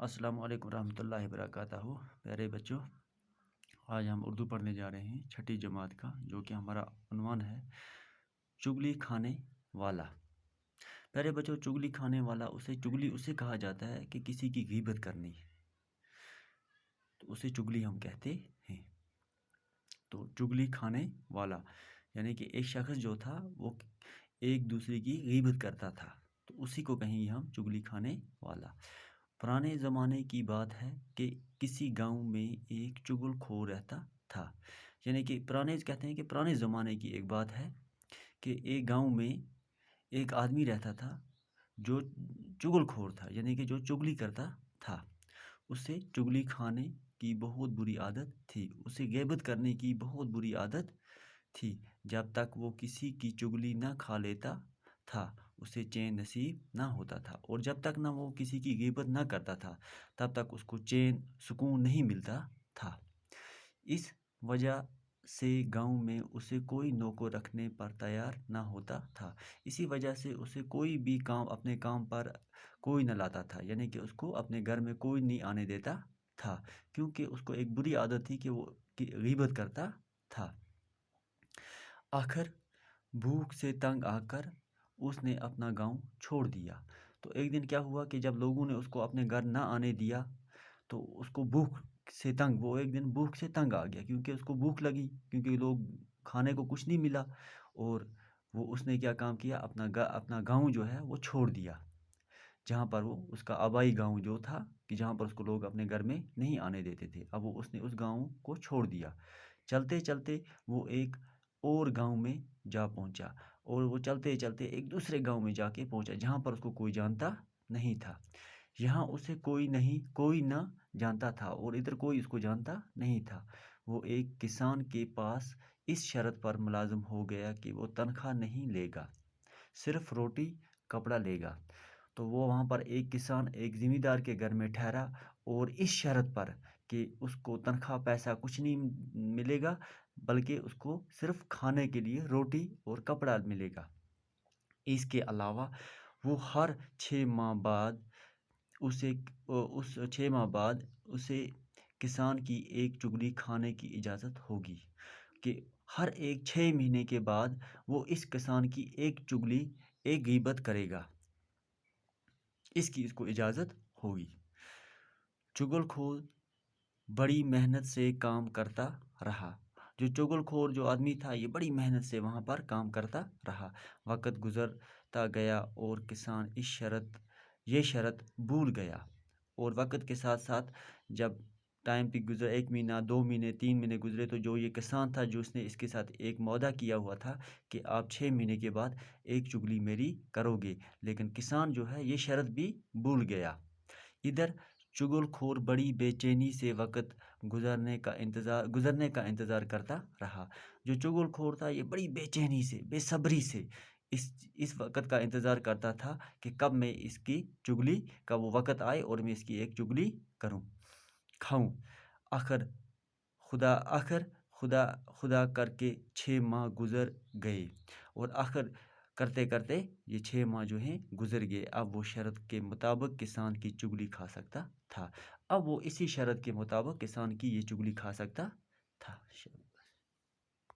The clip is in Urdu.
السلام علیکم ورحمۃ اللہ وبرکاتہ۔ پیارے بچوں، آج ہم اردو پڑھنے جا رہے ہیں چھٹی جماعت کا، جو کہ ہمارا عنوان ہے چگلی کھانے والا۔ پیارے بچوں، چگلی کھانے والا چگلی اسے کہا جاتا ہے کہ کسی کی غیبت کرنی، تو اسے چگلی ہم کہتے ہیں۔ تو چگلی کھانے والا یعنی کہ ایک شخص جو تھا وہ ایک دوسرے کی غیبت کرتا تھا، تو اسی کو کہیں ہم چگلی کھانے والا۔ پرانے زمانے کی بات ہے کہ کسی گاؤں میں ایک چگل خور رہتا تھا، یعنی کہ کہتے ہیں کہ پرانے زمانے کی ایک بات ہے کہ ایک گاؤں میں ایک آدمی رہتا تھا جو چگل خور تھا، یعنی کہ جو چگلی کرتا تھا۔ اسے چگلی کھانے کی بہت بری عادت تھی، اسے غیبت کرنے کی بہت بری عادت تھی۔ جب تک وہ کسی کی چگلی نہ کھا لیتا تھا اسے چین نصیب نہ ہوتا تھا، اور جب تک نہ وہ کسی کی غیبت نہ کرتا تھا تب تک اس کو چین سکون نہیں ملتا تھا۔ اس وجہ سے گاؤں میں اسے کوئی نوکر رکھنے پر تیار نہ ہوتا تھا، اسی وجہ سے اسے کوئی بھی اپنے کام پر کوئی نہ لاتا تھا، یعنی کہ اس کو اپنے گھر میں کوئی نہیں آنے دیتا تھا، کیونکہ اس کو ایک بری عادت تھی کہ وہ غیبت کرتا تھا۔ آخر بھوک سے تنگ آ کر اس نے اپنا گاؤں چھوڑ دیا۔ تو ایک دن کیا ہوا کہ جب لوگوں نے اس کو اپنے گھر نہ آنے دیا تو اس کو وہ ایک دن بھوک سے تنگ آ گیا، کیونکہ اس کو بھوک لگی، کیونکہ لوگ کھانے کو کچھ نہیں ملا، اور اس نے کیا کام کیا، اپنا گاؤں جو ہے وہ چھوڑ دیا، جہاں پر اس کا آبائی گاؤں جو تھا کہ جہاں پر اس کو لوگ اپنے گھر میں نہیں آنے دیتے تھے، اب اس نے اس گاؤں کو چھوڑ دیا۔ چلتے چلتے وہ ایک اور گاؤں میں جا پہنچا، اور وہ چلتے چلتے ایک دوسرے گاؤں میں جا کے پہنچا جہاں پر اس کو کوئی جانتا نہیں تھا۔ یہاں اسے کوئی نہ جانتا تھا، اور ادھر کوئی اس کو جانتا نہیں تھا۔ وہ ایک کسان کے پاس اس شرط پر ملازم ہو گیا کہ وہ تنخواہ نہیں لے گا، صرف روٹی کپڑا لے گا۔ تو وہ وہاں پر ایک کسان ایک زمیندار کے گھر میں ٹھہرا، اور اس شرط پر کہ اس کو تنخواہ پیسہ کچھ نہیں ملے گا، بلکہ اس کو صرف کھانے کے لیے روٹی اور کپڑا ملے گا۔ اس کے علاوہ وہ ہر 6 ماہ بعد اسے کسان کی ایک چگلی کھانے کی اجازت ہوگی، کہ ہر ایک 6 مہینے کے بعد وہ اس کسان کی ایک غیبت کرے گا، اس کو اجازت ہوگی۔ چگل خور بڑی محنت سے کام کرتا رہا، جو چگل خور جو آدمی تھا یہ بڑی محنت سے وہاں پر کام کرتا رہا۔ وقت گزرتا گیا اور کسان یہ شرط بھول گیا، اور وقت کے ساتھ ساتھ جب ٹائم پہ گزر 1 مہینہ 2 مہینے 3 مہینے گزرے، تو جو یہ کسان تھا جو اس نے اس کے ساتھ ایک معاہدہ کیا ہوا تھا کہ آپ 6 مہینے کے بعد ایک چگلی میری کرو گے، لیکن کسان جو ہے یہ شرط بھی بھول گیا۔ ادھر چگل خور بڑی بے چینی سے وقت گزرنے کا انتظار کرتا رہا۔ جو چگل خور تھا یہ بڑی بے چینی سے، بے صبری سے اس وقت کا انتظار کرتا تھا کہ کب میں اس کی چگلی کا وہ وقت آئے اور میں اس کی ایک چگلی کھاؤں۔ آخر خدا کر کے 6 ماہ گزر گئے، اور آخر کرتے کرتے یہ 6 ماہ جو ہیں گزر گئے۔ اب وہ شرط کے مطابق کسان کی چگلی کھا سکتا تھا، اب وہ اسی شرط کے مطابق کسان کی یہ چگلی کھا سکتا تھا۔